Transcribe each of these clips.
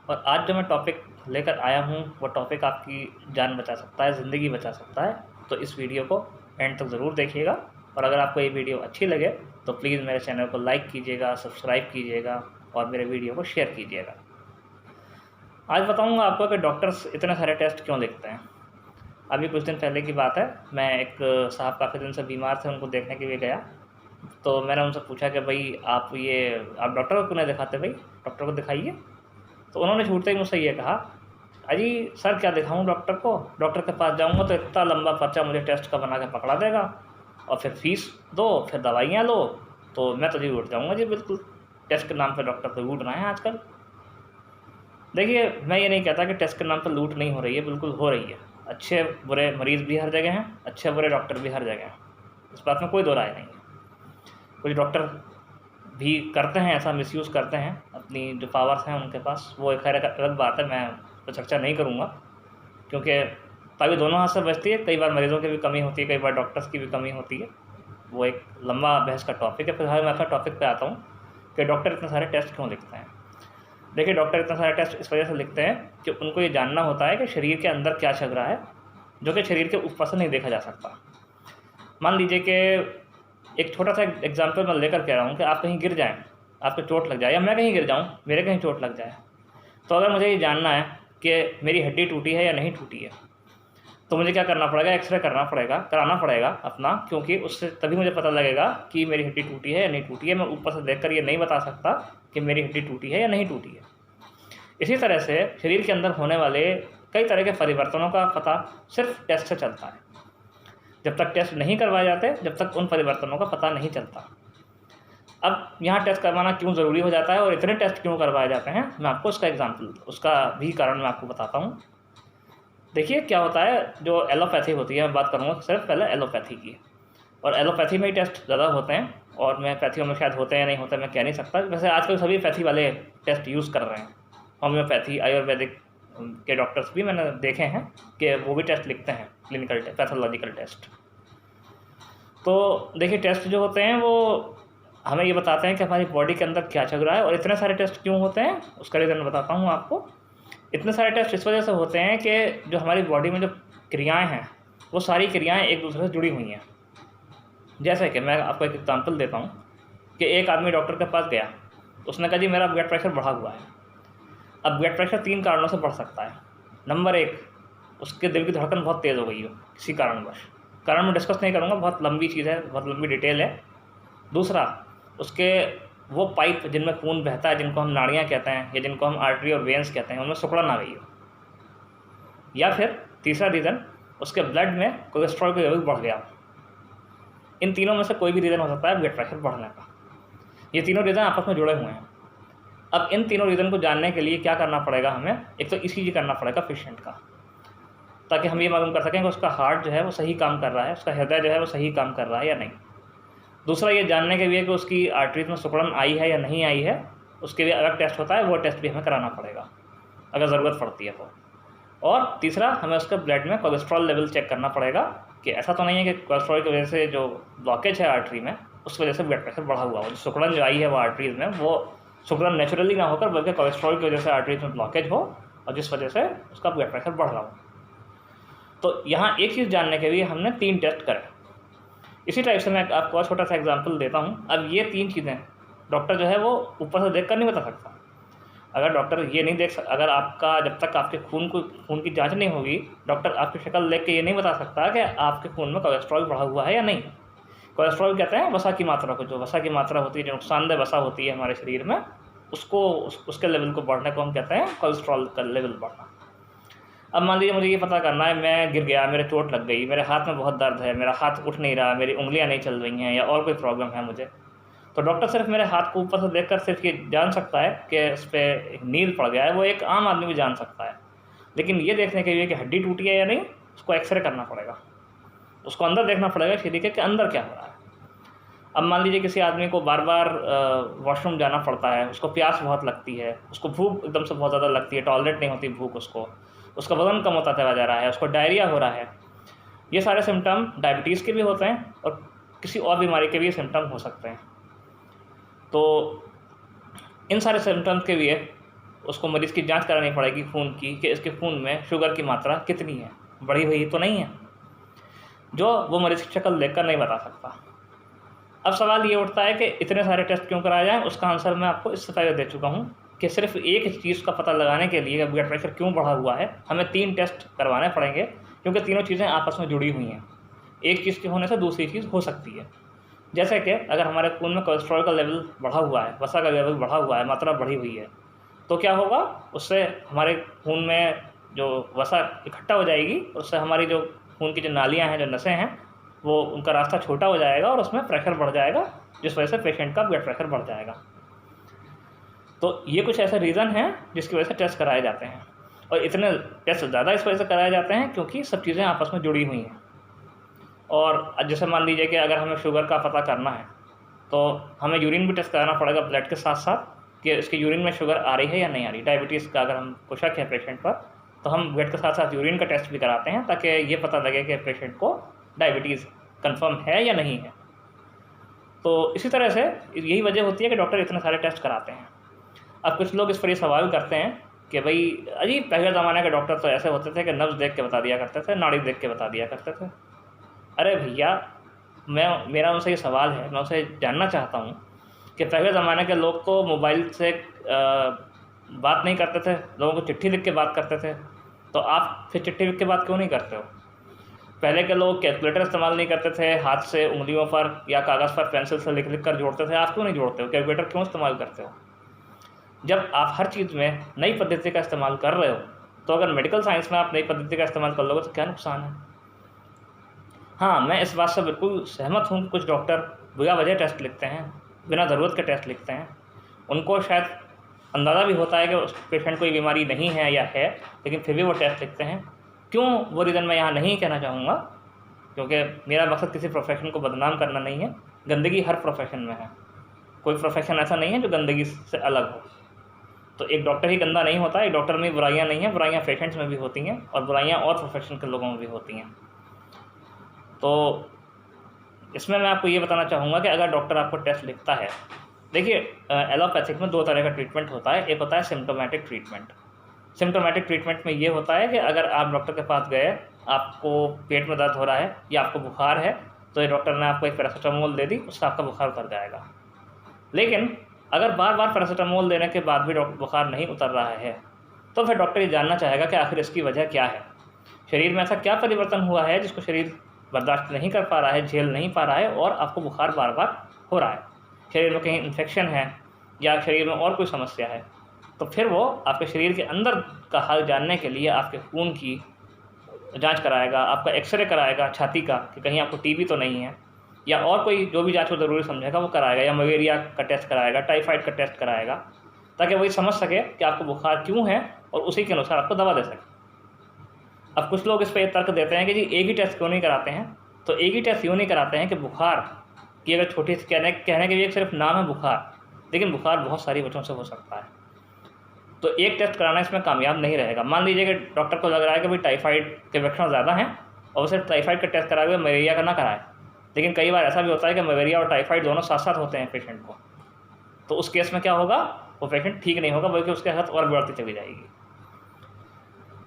और आज जो मैं टॉपिक लेकर आया हूँ वो टॉपिक आपकी जान बचा सकता है, ज़िंदगी बचा सकता है। तो इस वीडियो को एंड तक ज़रूर देखिएगा और अगर आपको ये वीडियो अच्छी लगे तो प्लीज़ मेरे चैनल को लाइक कीजिएगा, सब्सक्राइब कीजिएगा और मेरे वीडियो को शेयर कीजिएगा। आज बताऊँगा आपको कि डॉक्टर्स इतने सारे टेस्ट क्यों लिखते हैं। अभी कुछ दिन पहले की बात है, मैं एक साहब काफ़ी दिन से बीमार थे, उनको देखने के लिए गया। तो मैंने उनसे पूछा कि भाई आप डॉक्टर को क्यों नहीं दिखाते भाई, डॉक्टर को दिखाइए। तो उन्होंने छूटते ही मुझसे ये कहा, अजी सर क्या दिखाऊं डॉक्टर को, डॉक्टर के पास जाऊंगा तो इतना लंबा पर्चा मुझे टेस्ट का बना के पकड़ा देगा और फिर फीस दो, फिर दवाइयाँ लो, तो मैं तो जी उठ जाऊंगा जी बिल्कुल। टेस्ट के नाम पे डॉक्टर तो लूट रहे हैं आजकल। देखिए, मैं ये नहीं कहता कि टेस्ट के नाम पर लूट नहीं हो रही है, बिल्कुल हो रही है। अच्छे बुरे मरीज़ भी हर जगह हैं, अच्छे बुरे डॉक्टर भी हर जगह हैं, इस बात में कोई दो राय नहीं है। कुछ डॉक्टर भी करते हैं ऐसा, मिसयूज़ करते हैं अपनी जो पावर्स हैं उनके पास, वो एक खैर अलग बात है, मैं तो चर्चा नहीं करूँगा क्योंकि तभी दोनों हाथ से बचती है। कई बार मरीज़ों की भी कमी होती है, कई बार डॉक्टर्स की भी कमी होती है, वो एक लंबा बहस का टॉपिक है। फिलहाल मैं अपना टॉपिक पे आता हूँ कि डॉक्टर इतने सारे टेस्ट क्यों लिखते हैं। देखिए, डॉक्टर इतने सारे टेस्ट इस वजह से लिखते हैं कि उनको ये जानना होता है कि शरीर के अंदर क्या चल रहा है, जो कि शरीर के ऊपर से नहीं देखा जा सकता। मान लीजिए कि एक छोटा सा एग्जांपल मैं लेकर कह रहा हूँ कि आप कहीं गिर जाएं, आपको चोट लग जाए, या मैं कहीं गिर जाऊँ, मेरे कहीं चोट लग जाए, तो अगर मुझे ये जानना है कि मेरी हड्डी टूटी है या नहीं टूटी है, तो मुझे क्या करना पड़ेगा, एक्सरे कराना पड़ेगा अपना, क्योंकि उससे तभी मुझे पता लगेगा कि मेरी हड्डी टूटी है या नहीं टूटी है। मैं ऊपर से देखकर ये नहीं बता सकता कि मेरी हड्डी टूटी है या नहीं टूटी है। इसी तरह से शरीर के अंदर होने वाले कई तरह के परिवर्तनों का पता सिर्फ टेस्ट से चलता है। जब तक टेस्ट नहीं करवाए जाते, जब तक उन परिवर्तनों का पता नहीं चलता। अब यहाँ टेस्ट करवाना क्यों ज़रूरी हो जाता है और इतने टेस्ट क्यों करवाए जाते हैं, मैं आपको उसका भी कारण मैं आपको बताता हूँ। देखिए क्या होता है, जो एलोपैथी होती है, मैं बात करूँगा सिर्फ पहले एलोपैथी की, और एलोपैथी में ही टेस्ट ज़्यादा होते हैं और मैं पैथियों में शायद होते हैं या नहीं होते मैं कह नहीं सकता। वैसे आजकल सभी पैथी वाले टेस्ट यूज़ कर रहे हैं, होम्योपैथी, आयुर्वेदिक के डॉक्टर्स भी मैंने देखे हैं कि वो भी टेस्ट लिखते हैं, क्लिनिकल पैथोलॉजिकल टेस्ट। तो देखिए, टेस्ट जो होते हैं वो हमें ये बताते हैं कि हमारी बॉडी के अंदर क्या चल रहा है। और इतने सारे टेस्ट क्यों होते हैं उसका रीज़न बताता हूँ आपको। इतने सारे टेस्ट इस वजह से होते हैं कि जो हमारी बॉडी में जो क्रियाएं हैं, वो सारी क्रियाएं एक दूसरे से जुड़ी हुई हैं। जैसे कि मैं आपको एक एग्जांपल देता हूँ कि एक आदमी डॉक्टर के पास गया, उसने कहा जी मेरा ब्लड प्रेशर बढ़ा हुआ है। अब ब्लड प्रेशर 3 कारणों से बढ़ सकता है। नंबर 1, उसके दिल की धड़कन बहुत तेज़ हो गई हो किसी कारणवश, कारण मैं डिस्कस नहीं करूँगा, बहुत लंबी चीज़ है, बहुत लंबी डिटेल है। दूसरा, उसके वो पाइप जिनमें खून बहता है, जिनको हम नाड़ियाँ कहते हैं या जिनको हम आर्टरी और वेंस कहते हैं, उनमें सिकुड़न आ गई हो। या फिर तीसरा रीज़न, उसके ब्लड में कोलेस्ट्रॉल का लेवल बढ़ गया। इन तीनों में से कोई भी रीज़न हो सकता है ब्लड प्रेशर बढ़ने का। ये तीनों रीज़न आपस में जुड़े हुए हैं। अब इन तीनों रीज़न को जानने के लिए क्या करना पड़ेगा हमें, एक तो ECG करना पड़ेगा पेशेंट का, ताकि हम ये मालूम कर सकें कि उसका हार्ट जो है वो सही काम कर रहा है, उसका हृदय जो है वो सही काम कर रहा है या नहीं। दूसरा, ये जानने के लिए कि उसकी आर्टरीज में सिकुड़न आई है या नहीं आई है, उसके लिए अलग टेस्ट होता है, वो टेस्ट भी हमें कराना पड़ेगा अगर ज़रूरत पड़ती है तो। और तीसरा, हमें उसके ब्लड में कोलेस्ट्रॉल लेवल चेक करना पड़ेगा कि ऐसा तो नहीं है कि कोलेस्ट्रॉल की वजह से जो ब्लॉकेज है आर्टरी में, उस वजह से ब्लड प्रेशर बढ़ा हुआ हो। जो सिकुड़न जो आई है वो आर्टरीज में, वो सिकुड़न नेचुरली ना होकर बल्कि कोलेस्ट्रॉल की वजह से आर्टरीज में ब्लॉकेज हो और जिस वजह से उसका ब्लड प्रेशर बढ़ रहा हो। तो यहाँ एक चीज़ जानने के लिए हमने 3 टेस्ट करे। इसी टाइप से मैं आपको छोटा सा एग्जांपल देता हूँ। अब ये 3 चीज़ें डॉक्टर जो है वो ऊपर से देखकर नहीं बता सकता। अगर डॉक्टर ये नहीं अगर आपका जब तक आपके खून की जांच नहीं होगी, डॉक्टर आपकी शक्ल देख के ये नहीं बता सकता कि आपके खून में कोलेस्ट्रॉल बढ़ा हुआ है या नहीं। कोलेस्ट्रॉल कहते हैं वसा की मात्रा को, जो वसा की मात्रा होती है, जो नुकसानदेह वसा होती है हमारे शरीर में, उसके लेवल को बढ़ने को हम कहते हैं कोलेस्ट्रॉल का लेवल बढ़ना। अब मान लीजिए मुझे ये पता करना है, मैं गिर गया, मेरे चोट लग गई, मेरे हाथ में बहुत दर्द है, मेरा हाथ उठ नहीं रहा, मेरी उंगलियां नहीं चल रही हैं या और कोई प्रॉब्लम है मुझे, तो डॉक्टर सिर्फ मेरे हाथ को ऊपर से देखकर सिर्फ ये जान सकता है कि इस पर एक नील पड़ गया है। वो एक आम आदमी भी जान सकता है। लेकिन ये देखने के लिए कि हड्डी टूटी है या नहीं, उसको एक्सरे करना पड़ेगा, उसको अंदर देखना पड़ेगा शरीर के अंदर क्या हो रहा है। अब मान लीजिए किसी आदमी को बार बार वॉशरूम जाना पड़ता है, उसको प्यास बहुत लगती है, उसको भूख एकदम से बहुत ज़्यादा लगती है, टॉलरेट नहीं होती भूख उसका वज़न कम होता चला जा रहा है, उसको डायरिया हो रहा है। ये सारे सिम्टम डायबिटीज़ के भी होते हैं और किसी और बीमारी के भी सिम्टम हो सकते हैं। तो इन सारे सिम्टम्स के लिए उसको मरीज़ की जांच करानी पड़ेगी खून की कि इसके खून में शुगर की मात्रा कितनी है, बढ़ी हुई तो नहीं है, जो वो मरीज़ की शक्ल देखकर नहीं बता सकता। अब सवाल ये उठता है कि इतने सारे टेस्ट क्यों कराए जाएँ? उसका आंसर मैं आपको इससे पहले दे चुका हूँ कि सिर्फ एक चीज़ का पता लगाने के लिए कि ब्लड प्रेशर क्यों बढ़ा हुआ है, हमें 3 टेस्ट करवाने पड़ेंगे, क्योंकि तीनों चीज़ें आपस में जुड़ी हुई हैं। एक चीज़ के होने से दूसरी चीज़ हो सकती है। जैसे कि अगर हमारे खून में कोलेस्ट्रॉल का लेवल बढ़ा हुआ है, वसा का लेवल बढ़ा हुआ है, मात्रा बढ़ी हुई है, तो क्या होगा, उससे हमारे खून में जो वसा इकट्ठा हो जाएगी, उससे हमारी जो खून की जो नालियाँ हैं, जो नसें हैं, वो उनका रास्ता छोटा हो जाएगा और उसमें प्रेशर बढ़ जाएगा, जिस वजह से पेशेंट का ब्लड प्रेशर बढ़ जाएगा। तो ये कुछ ऐसे रीज़न हैं जिसकी वजह से टेस्ट कराए जाते हैं, और इतने टेस्ट ज़्यादा इस वजह से कराए जाते हैं क्योंकि सब चीज़ें आपस में जुड़ी हुई हैं। और जैसे मान लीजिए कि अगर हमें शुगर का पता करना है तो हमें यूरिन भी टेस्ट कराना पड़ेगा ब्लड के साथ साथ कि इसके यूरिन में शुगर आ रही है या नहीं आ रही। डायबिटीज़ का अगर हमको शक है पेशेंट पर, तो हम ब्लड के साथ साथ यूरिन का टेस्ट भी कराते हैं ताकि ये पता लगे कि पेशेंट को डायबिटीज़ कंफर्म है या नहीं है। तो इसी तरह से यही वजह होती है कि डॉक्टर इतने सारे टेस्ट कराते हैं। अब कुछ लोग इस पर ये सवाल करते हैं कि भाई अजी पहले ज़माने के डॉक्टर तो ऐसे होते थे कि नब्ज़ देख के बता दिया करते थे, नाड़ी देख के बता दिया करते थे। अरे भैया, मेरा उनसे ये सवाल है, मैं उनसे जानना चाहता हूँ कि पहले ज़माने के लोग तो मोबाइल से बात नहीं करते थे, लोगों को चिट्ठी लिख के बात करते थे, तो आप फिर चिट्ठी लिख के बात क्यों नहीं करते हो? पहले के लोग कैलकुलेटर इस्तेमाल नहीं करते थे, हाथ से उंगलियों पर या कागज़ पर पेंसिल से लिख लिख कर जोड़ते थे, आप क्यों नहीं जोड़ते हो? कैलकुलेटर क्यों इस्तेमाल करते हो? जब आप हर चीज़ में नई पद्धति का इस्तेमाल कर रहे हो, तो अगर मेडिकल साइंस में आप नई पद्धति का इस्तेमाल कर लोगे तो क्या नुकसान है? हाँ, मैं इस बात से बिल्कुल सहमत हूँ कि कुछ डॉक्टर बिना वजह टेस्ट लिखते हैं, बिना ज़रूरत के टेस्ट लिखते हैं। उनको शायद अंदाज़ा भी होता है कि उस पेशेंट को ये बीमारी नहीं है या है, लेकिन फिर भी वो टेस्ट लिखते हैं। क्यों, वो रीज़न मैं यहाँ नहीं कहना चाहूँगा, क्योंकि मेरा मकसद किसी प्रोफेशन को बदनाम करना नहीं है। गंदगी हर प्रोफेशन में है, कोई प्रोफेशन ऐसा नहीं है जो गंदगी से अलग हो। तो एक डॉक्टर ही गंदा नहीं होता, एक डॉक्टर में बुराइयाँ नहीं हैं, बुराइयाँ पेशेंट्स में भी होती हैं और बुराइयाँ और प्रोफेशन के लोगों में भी होती हैं। तो इसमें मैं आपको ये बताना चाहूँगा कि अगर डॉक्टर आपको टेस्ट लिखता है, देखिए एलोपैथिक में 2 तरह का ट्रीटमेंट होता है। एक होता है सिम्प्टोमेटिक ट्रीटमेंट। सिम्प्टोमेटिक ट्रीटमेंट में ये होता है कि अगर आप डॉक्टर के पास गए, आपको पेट में दर्द हो रहा है या आपको बुखार है, तो ये डॉक्टर ने आपको एक पैरासीटामोल दे दी, उससे आपका बुखार उतर जाएगा। लेकिन अगर बार बार पैरासीटामोल देने के बाद भी बुखार नहीं उतर रहा है, तो फिर डॉक्टर ये जानना चाहेगा कि आखिर इसकी वजह क्या है, शरीर में ऐसा क्या परिवर्तन हुआ है जिसको शरीर बर्दाश्त नहीं कर पा रहा है, झेल नहीं पा रहा है और आपको बुखार बार बार हो रहा है। शरीर में कहीं इन्फेक्शन है या शरीर में और कोई समस्या है, तो फिर वो आपके शरीर के अंदर का हाल जानने के लिए आपके खून की जांच कराएगा, आपका एक्सरे कराएगा छाती का कि कहीं आपको टीबी तो नहीं है, या और कोई जो भी जांच को ज़रूरी समझेगा वो कराएगा, या मलेरिया का टेस्ट कराएगा, टाइफाइड का टेस्ट कराएगा, ताकि वही समझ सके कि आपको बुखार क्यों है और उसी के अनुसार आपको दवा दे सके। अब कुछ लोग इस पर तर्क देते हैं कि जी एक ही टेस्ट क्यों नहीं कराते हैं? तो एक ही टेस्ट यूँ नहीं कराते हैं कि बुखार की अगर छोटी सी कहने के लिए सिर्फ नाम है बुखार, लेकिन बुखार बहुत सारी वजहों से हो सकता है। तो एक टेस्ट कराना इसमें कामयाब नहीं रहेगा। मान लीजिए कि डॉक्टर को लग रहा है कि भाई टाइफाइड के लक्षण ज़्यादा हैं और वो सिर्फ टाइफाइड का टेस्ट कराए हुए मलेरिया का ना कराए, लेकिन कई बार ऐसा भी होता है कि मलेरिया और टाइफाइड दोनों साथ साथ होते हैं पेशेंट को, तो उस केस में क्या होगा, वो पेशेंट ठीक नहीं होगा बल्कि उसके हाथ और बढ़ती चली जाएगी।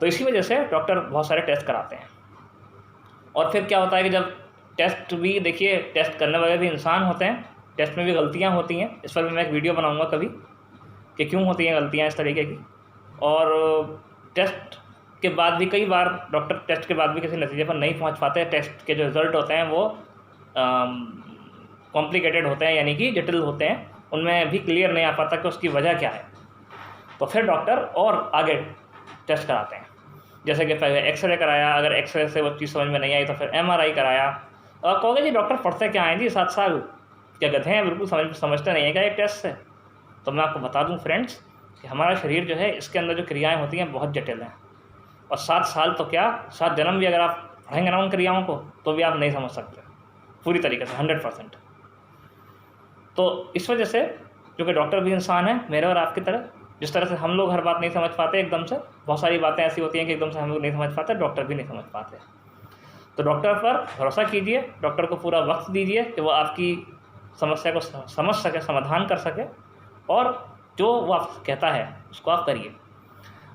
तो इसी वजह से डॉक्टर बहुत सारे टेस्ट कराते हैं। और फिर क्या होता है कि जब टेस्ट भी, देखिए टेस्ट करने वाले भी इंसान होते हैं, टेस्ट में भी गलतियां होती हैं। इस पर भी मैं एक वीडियो बनाऊंगा कभी कि क्यों होती हैं गलतियां इस तरीके की। और टेस्ट के बाद भी कई बार डॉक्टर टेस्ट के बाद भी किसी नतीजे पर नहीं पहुंच पाते। टेस्ट के जो रिज़ल्ट होते हैं वो कॉम्प्लिकेटेड होते हैं, यानी कि जटिल होते हैं, उनमें भी क्लियर नहीं आ पाता कि उसकी वजह क्या है। तो फिर डॉक्टर और आगे टेस्ट कराते हैं, जैसे कि पहले एक्सरे कराया, अगर एक्सरे से वो चीज़ समझ में नहीं आई तो फिर MRI कराया। और कहोगे जी डॉक्टर पढ़ते क्या हैं जी 7 साल, क्या गधे हैं, बिल्कुल समझते नहीं हैं क्या एक टेस्ट से? तो मैं आपको बता दूं फ्रेंड्स कि हमारा शरीर जो है, इसके अंदर जो क्रियाएं होती हैं बहुत जटिल हैं, और 7 साल तो क्या 7 जन्म भी अगर आप पढ़ेंगे ना उन क्रियाओं को, तो भी आप नहीं समझ सकते पूरी तरीके से 100%। तो इस वजह से, क्योंकि डॉक्टर भी इंसान है मेरे और आपकी तरह, जिस तरह से हम लोग हर बात नहीं समझ पाते एकदम से, बहुत सारी बातें ऐसी होती हैं कि एकदम से हम लोग नहीं समझ पाते, डॉक्टर भी नहीं समझ पाते। तो डॉक्टर पर भरोसा कीजिए, डॉक्टर को पूरा वक्त दीजिए कि वो आपकी समस्या को समझ सके, समाधान कर सके, और जो वो आप कहता है उसको आप करिए।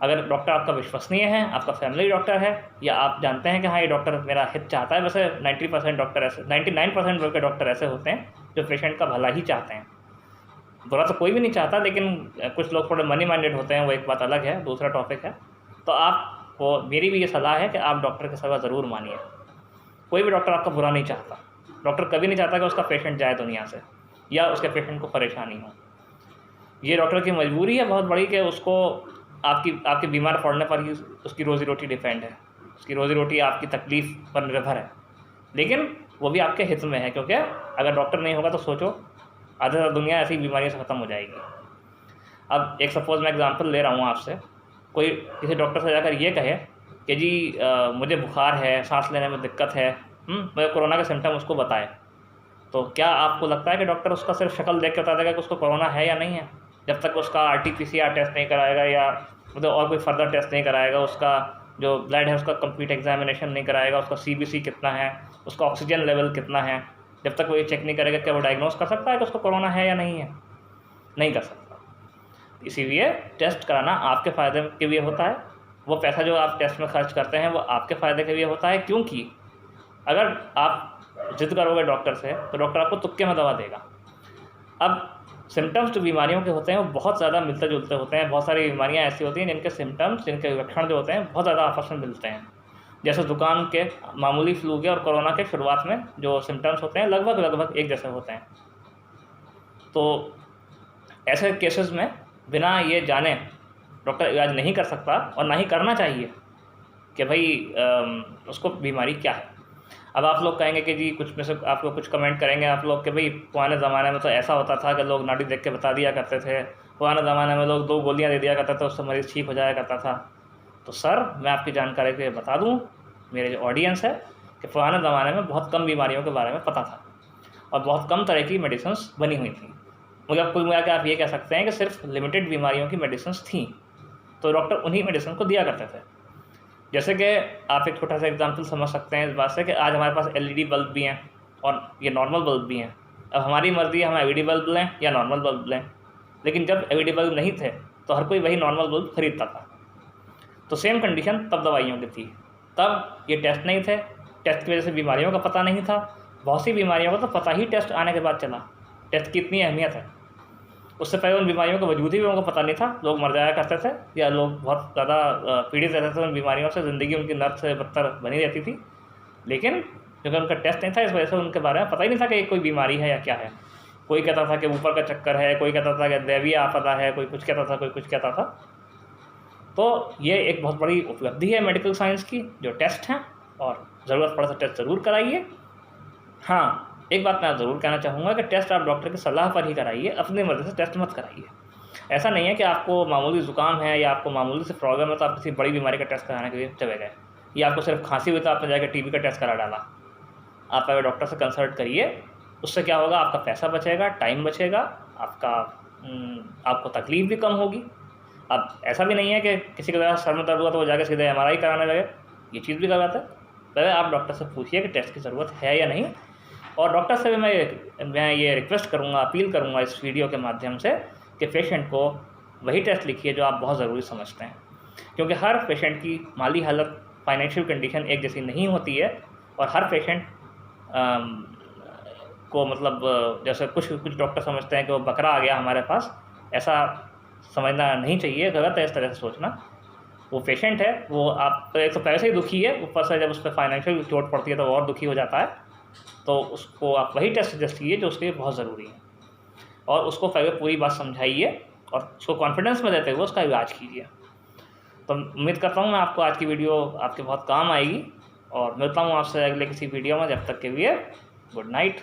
अगर डॉक्टर आपका विश्वसनीय है, आपका फैमिली डॉक्टर है, या आप जानते हैं कि हाँ ये डॉक्टर मेरा हित चाहता है, वैसे 90% डॉक्टर ऐसे 99% के डॉक्टर ऐसे होते हैं जो पेशेंट का भला ही चाहते हैं। बुरा तो कोई भी नहीं चाहता, लेकिन कुछ लोग थोड़े मनी माइंडेड होते हैं, वो एक बात अलग है, दूसरा टॉपिक है। तो आपको मेरी भी ये सलाह है कि आप डॉक्टर की सलाह ज़रूर मानिए। कोई भी डॉक्टर आपका बुरा नहीं चाहता। डॉक्टर कभी नहीं चाहता कि उसका पेशेंट जाए दुनिया से या उसके पेशेंट को परेशानी हो। ये डॉक्टर की मजबूरी है बहुत बड़ी कि उसको आपके बीमार पड़ने पर ही उसकी रोज़ी रोटी डिपेंड है, उसकी रोज़ी रोटी आपकी तकलीफ़ पर निर्भर है। लेकिन वो भी आपके हित में है, क्योंकि अगर डॉक्टर नहीं होगा तो सोचो आधा से दुनिया ऐसी बीमारियों से ख़त्म हो जाएगी। अब एक सपोज़ मैं एग्जांपल ले रहा हूँ आपसे, कोई किसी डॉक्टर से जाकर ये कहे कि जी मुझे बुखार है, सांस लेने में दिक्कत है, मुझे कोरोना के सिम्टम उसको बताए, तो क्या आपको लगता है कि डॉक्टर उसका सिर्फ शक्ल देख के बता देगा कि उसको कोरोना है या नहीं है? जब तक उसका RT-PCR टेस्ट नहीं कराएगा या मतलब और कोई फर्दर टेस्ट नहीं कराएगा, उसका जो ब्लड है उसका कंप्लीट एग्जामिनेशन नहीं कराएगा, उसका CBC कितना है, उसका ऑक्सीजन लेवल कितना है, जब तक वो ये चेक नहीं करेगा, क्या वो डायग्नोस कर सकता है कि उसको कोरोना है या नहीं है? नहीं कर सकता। इसीलिए टेस्ट कराना आपके फ़ायदे के लिए होता है। वो पैसा जो आप टेस्ट में खर्च करते हैं वो आपके फ़ायदे के लिए होता है, क्योंकि अगर आप जिद करोगे डॉक्टर से तो डॉक्टर आपको तुक्के में दवा देगा। अब सिम्टम्स जो बीमारियों के होते हैं वो बहुत ज़्यादा मिलते जुलते होते हैं। बहुत सारी बीमारियां ऐसी होती हैं जिनके सिम्टम्स, जिनके लक्षण जो होते हैं बहुत ज़्यादा आपस में मिलते हैं। जैसे जुकाम के, मामूली फ्लू के और कोरोना के शुरुआत में जो सिम्टम्स होते हैं लगभग एक जैसे होते हैं। तो ऐसे केसेस में बिना ये जाने डॉक्टर इलाज नहीं कर सकता, और ना ही करना चाहिए कि भाई उसको बीमारी क्या है। अब आप लोग कहेंगे कि जी कुछ में से आप लोग कुछ कमेंट करेंगे आप लोग कि भाई पुराने ज़माने में तो ऐसा होता था कि लोग नाड़ी देख के बता दिया करते थे, पुराने ज़माने में लोग 2 गोलियां दे दिया करते थे, उससे मरीज़ ठीक हो जाया करता था। तो सर मैं आपकी जानकारी के लिए बता दूं, मेरे जो ऑडियंस है, कि पुराने ज़माने में बहुत कम बीमारियों के बारे में पता था और बहुत कम तरह की मेडिसिन्स बनी हुई थी। मगर कुल मिला के आप ये कह सकते हैं कि सिर्फ लिमिटेड बीमारियों की मेडिसिन्स थी, तो डॉक्टर उन्हीं मेडिसिन को दिया करते थे। जैसे कि आप एक छोटा सा एग्जांपल समझ सकते हैं इस बात से कि आज हमारे पास LED बल्ब भी हैं और ये नॉर्मल बल्ब भी हैं। अब हमारी मर्ज़ी है हम LED बल्ब लें या नॉर्मल बल्ब लें, लेकिन जब LED बल्ब नहीं थे तो हर कोई वही नॉर्मल बल्ब खरीदता था। तो सेम कंडीशन तब दवाइयों की थी, तब ये टेस्ट नहीं थे, टेस्ट की वजह से बीमारियों का पता नहीं था। बहुत सी बीमारियों का तो पता ही टेस्ट आने के बाद चला, टेस्ट की इतनी अहमियत है। उससे पहले उन बीमारियों का वजूद ही उनको पता नहीं था, लोग मर जाया करते थे या लोग बहुत ज़्यादा पीड़ित रहते थे उन बीमारियों से, ज़िंदगी उनकी नर्क से बदतर बनी रहती थी। लेकिन क्योंकि उनका टेस्ट नहीं था, इस वजह से उनके बारे में पता ही नहीं था कि कोई बीमारी है या क्या है। कोई कहता था कि ऊपर का चक्कर है, कोई कहता था कि दैवीय आपदा है, कोई कुछ कहता था, कोई कुछ कहता था। तो ये एक बहुत बड़ी उपलब्धि है मेडिकल साइंस की, जो टेस्ट हैं, और ज़रूरत पड़े तो टेस्ट ज़रूर कराइए। हाँ, एक बात मैं ज़रूर कहना चाहूँगा कि टेस्ट आप डॉक्टर की सलाह पर ही कराइए, अपनी मर्ज़ी से टेस्ट मत कराइए। ऐसा नहीं है कि आपको मामूली ज़ुकाम है या आपको मामूली से प्रॉब्लम है तो आप किसी बड़ी बीमारी का टेस्ट कराने के लिए चले गए, या आपको सिर्फ खांसी हुई तो आपने जाकर TB का टेस्ट करा डाला। आप पहले डॉक्टर से कंसल्ट करिए, उससे क्या होगा, आपका पैसा बचेगा, टाइम बचेगा, आपको तकलीफ़ भी कम होगी। अब ऐसा भी नहीं है कि किसी का ज़रा सर में दर्द हुआ तो वो जाकर सीधे MRI कराने लगे, ये चीज़ भी गलत है। पहले आप डॉक्टर से पूछिए कि टेस्ट की ज़रूरत है या नहीं। और डॉक्टर से भी मैं ये रिक्वेस्ट करूँगा, अपील करूँगा इस वीडियो के माध्यम से कि पेशेंट को वही टेस्ट लिखिए जो आप बहुत ज़रूरी समझते हैं, क्योंकि हर पेशेंट की माली हालत, फाइनेंशियल कंडीशन एक जैसी नहीं होती है, और हर पेशेंट को मतलब जैसे कुछ डॉक्टर समझते हैं कि वो बकरा आ गया हमारे पास, ऐसा समझना नहीं चाहिए, गलत है इस तरह से सोचना। वो पेशेंट है, वो आप एक तो पैसे ही दुखी है, ऊपर से जब उस पर फाइनेंशियल चोट पड़ती है तो और दुखी हो जाता है। तो उसको आप वही टेस्ट सजेस्ट कीजिए जो उसके लिए बहुत ज़रूरी है, और उसको पहले पूरी बात समझाइए और उसको कॉन्फिडेंस में देते हुए उसका इलाज कीजिए। तो उम्मीद करता हूँ मैं आपको आज की वीडियो आपके बहुत काम आएगी, और मिलता हूँ आपसे अगले किसी वीडियो में। जब तक के लिए गुड नाइट।